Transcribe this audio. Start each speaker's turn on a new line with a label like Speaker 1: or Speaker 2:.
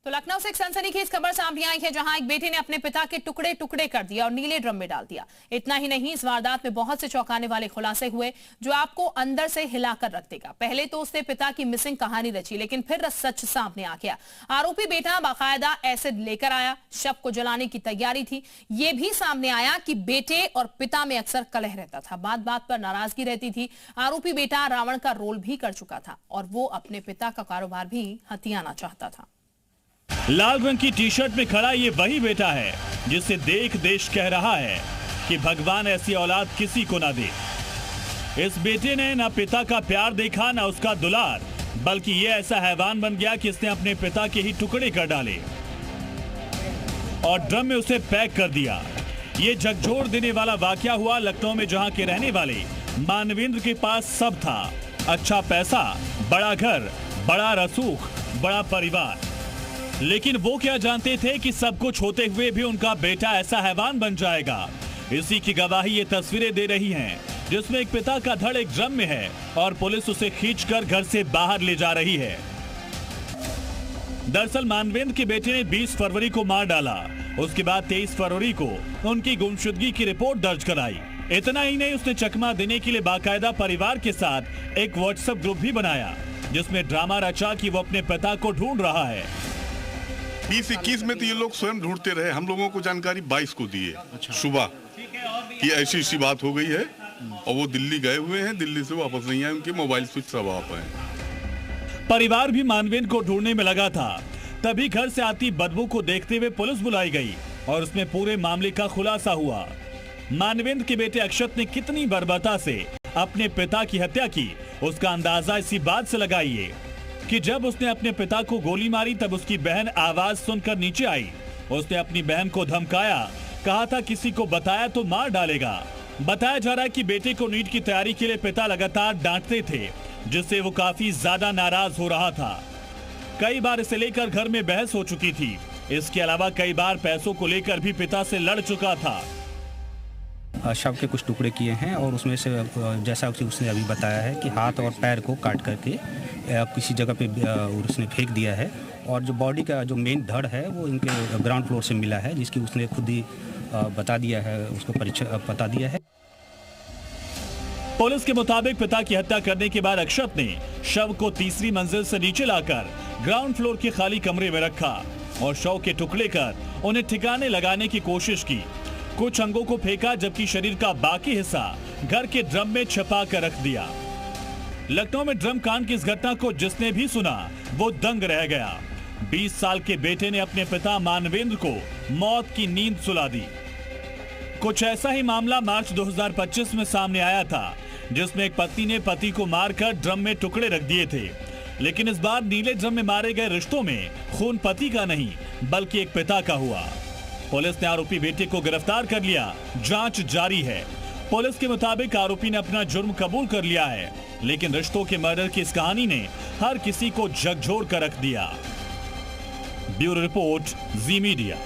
Speaker 1: तो लखनऊ से एक सनसनीखेज खबर सामने आई है, जहां एक बेटे ने अपने पिता के टुकड़े टुकड़े कर दिया और नीले ड्रम में डाल दिया। इतना ही नहीं, इस वारदात में बहुत से चौंकाने वाले खुलासे हुए जो आपको अंदर से हिलाकर रख देगा। पहले तो उसने पिता की मिसिंग कहानी रची, लेकिन फिर सच सामने आ गया। आरोपी बेटा बाकायदा एसिड लेकर आया, शव को जलाने की तैयारी थी। ये भी सामने आया कि बेटे और पिता में अक्सर कलह रहता था, बात बात पर नाराजगी रहती थी। आरोपी बेटा रावण का रोल भी कर चुका था और वो अपने पिता का कारोबार भी हथियाना चाहता था।
Speaker 2: लाल रंग की टी शर्ट में खड़ा ये वही बेटा है जिसे देख देश कह रहा है कि भगवान ऐसी औलाद किसी को ना दे। इस बेटे ने ना पिता का प्यार देखा, ना उसका दुलार, बल्कि ये ऐसा हैवान बन गया कि इसने अपने पिता के ही टुकड़े कर डाले और ड्रम में उसे पैक कर दिया। ये झकझोर देने वाला वाकया हुआ लखनऊ में, जहां के रहने वाले मानवेंद्र के पास सब था। अच्छा पैसा, बड़ा घर, बड़ा रसूख, बड़ा परिवार। लेकिन वो क्या जानते थे कि सब कुछ होते हुए भी उनका बेटा ऐसा हैवान बन जाएगा। इसी की गवाही ये तस्वीरें दे रही हैं, जिसमें एक पिता का धड़ एक ड्रम में है और पुलिस उसे खींचकर घर से बाहर ले जा रही है। दरअसल मानवेंद्र के बेटे ने 20 फरवरी को मार डाला। उसके बाद 23 फरवरी को उनकी गुमशुदगी की रिपोर्ट दर्ज कराई। इतना ही नहीं, उसने चकमा देने के लिए बाकायदा परिवार के साथ एक व्हाट्सएप ग्रुप भी बनाया, जिसमें ड्रामा रचा कि वो अपने पिता को ढूंढ रहा है।
Speaker 3: 20-21 में तो ये लोग स्वयं ढूंढते रहे। हम लोगों को जानकारी 22 को दी है सुबह कि ऐसी बात हो गई है और वो दिल्ली गए हुए हैं। दिल्ली से वापस नहीं आए, उनके मोबाइल स्विच सब ऑफ है।
Speaker 2: परिवार भी मानवेंद्र को ढूंढने में लगा था। तभी घर से आती बदबू को देखते हुए पुलिस बुलाई गई और उसमें पूरे मामले का खुलासा हुआ। मानवेंद्र के बेटे अक्षत ने कितनी बर्बरता से अपने पिता की हत्या की, उसका अंदाजा इसी बात से लगाइए कि जब उसने अपने पिता को गोली मारी तब उसकी बहन आवाज सुनकर नीचे आई। उसने अपनी बहन को धमकाया, कहा था किसी को बताया तो मार डालेगा। बताया जा रहा है कि बेटे को नीट की तैयारी के लिए पिता लगातार डांटते थे, जिससे वो काफी ज्यादा नाराज हो रहा था। कई बार इसे लेकर घर में बहस हो चुकी थी। इसके अलावा कई बार पैसों को लेकर भी पिता से लड़ चुका था।
Speaker 4: शव के कुछ टुकड़े किए हैं और उसमें से जैसा उसने अभी बताया है कि हाथ और पैर को काट करके किसी जगह पे उसने फेंक दिया है। और जो बॉडी का जो मेन धड़ है वो इनके ग्राउंड फ्लोर से मिला है, जिसकी उसने खुद ही बता दिया है, उसको परिचय बता दिया है।
Speaker 2: पुलिस के मुताबिक पिता की हत्या करने के बाद अक्षत ने शव को तीसरी मंजिल से नीचे लाकर ग्राउंड फ्लोर के खाली कमरे में रखा और शव के टुकड़े कर उन्हें ठिकाने लगाने की कोशिश की। कुछ अंगों को फेंका, जबकि शरीर का बाकी हिस्सा घर के ड्रम में छिपा कर रख दिया। लखनऊ में ड्रम कांड की इस घटना को जिसने भी सुना वो दंग रह गया। 20 साल के बेटे ने अपने पिता मानवेंद्र को मौत की नींद सुला दी। कुछ ऐसा ही मामला मार्च 2025 में सामने आया था, जिसमें एक पत्नी ने पति को मारकर ड्रम में टुकड़े रख दिए थे। लेकिन इस बार नीले ड्रम में मारे गए रिश्तों में खून पति का नहीं बल्कि एक पिता का हुआ। पुलिस ने आरोपी बेटे को गिरफ्तार कर लिया, जांच जारी है। पुलिस के मुताबिक आरोपी ने अपना जुर्म कबूल कर लिया है, लेकिन रिश्तों के मर्डर की इस कहानी ने हर किसी को झकझोर कर रख दिया। ब्यूरो रिपोर्ट, जी मीडिया।